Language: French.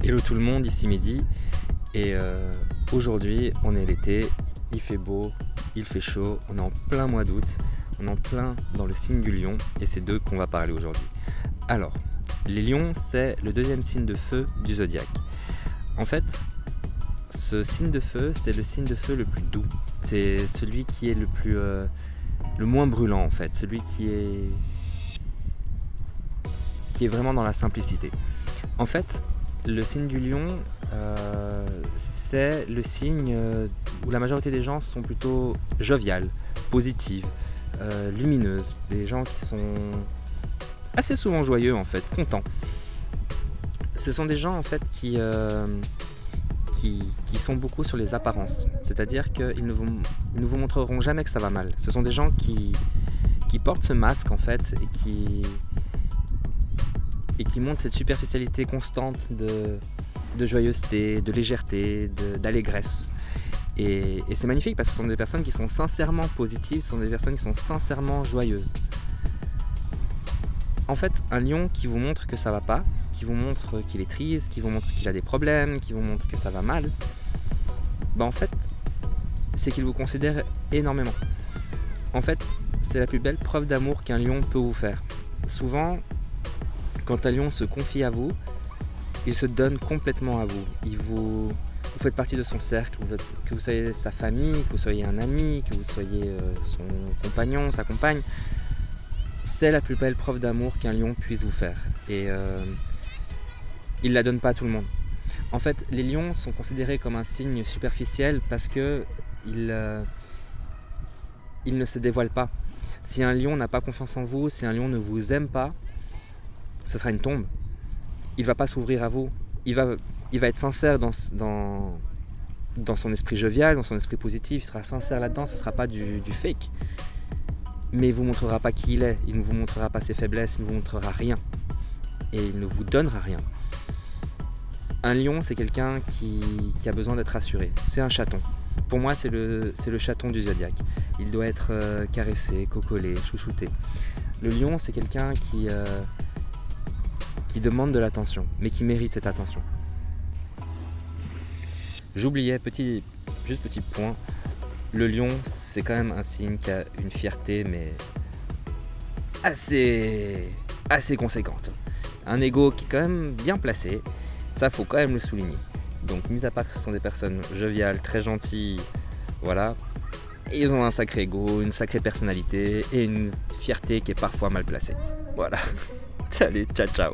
Hello tout le monde, ici Mehdi et aujourd'hui on est l'été, il fait beau, il fait chaud, on est en plein mois d'août, on est en plein dans le signe du lion et c'est d'eux qu'on va parler aujourd'hui. Alors, les lions c'est le deuxième signe de feu du zodiaque. En fait, ce signe de feu c'est le signe de feu le plus doux, c'est celui qui est le moins brûlant en fait, celui qui est vraiment dans la simplicité. En fait, le signe du lion, c'est le signe où la majorité des gens sont plutôt joviales, positives, lumineuses, des gens qui sont assez souvent joyeux en fait, contents. Ce sont des gens en fait qui sont beaucoup sur les apparences, c'est-à-dire qu'ils ne vous montreront jamais que ça va mal. Ce sont des gens qui portent ce masque en fait et qui montrent cette superficialité constante de joyeuseté, de légèreté, d'allégresse. Et c'est magnifique parce que ce sont des personnes qui sont sincèrement positives, ce sont des personnes qui sont sincèrement joyeuses. En fait, un lion qui vous montre que ça va pas, qui vous montre qu'il est triste, qui vous montre qu'il a des problèmes, qui vous montre que ça va mal, ben en fait, c'est qu'il vous considère énormément. En fait, c'est la plus belle preuve d'amour qu'un lion peut vous faire. Souvent, quand un lion se confie à vous, il se donne complètement à vous. Vous faites partie de son cercle, que vous soyez sa famille, que vous soyez un ami, que vous soyez son compagnon, sa compagne. C'est la plus belle preuve d'amour qu'un lion puisse vous faire. Et il ne la donne pas à tout le monde. En fait, les lions sont considérés comme un signe superficiel parce qu'ils ne se dévoilent pas. Si un lion n'a pas confiance en vous, si un lion ne vous aime pas, ce sera une tombe. Il ne va pas s'ouvrir à vous. Il va être sincère dans son esprit jovial, dans son esprit positif. Il sera sincère là-dedans, ce ne sera pas du fake. Mais il ne vous montrera pas qui il est. Il ne vous montrera pas ses faiblesses. Il ne vous montrera rien. Et il ne vous donnera rien. Un lion, c'est quelqu'un qui a besoin d'être rassuré. C'est un chaton. Pour moi, c'est le chaton du zodiaque. Il doit être caressé, cocolé, chouchouté. Le lion, c'est quelqu'un qui demande de l'attention, mais qui mérite cette attention. J'oubliais, petit point, le lion, c'est quand même un signe qui a une fierté, mais assez conséquente. Un ego qui est quand même bien placé, ça faut quand même le souligner. Donc, mis à part que ce sont des personnes joviales, très gentilles, voilà, ils ont un sacré ego, une sacrée personnalité et une fierté qui est parfois mal placée. Voilà. Salut, ciao ciao.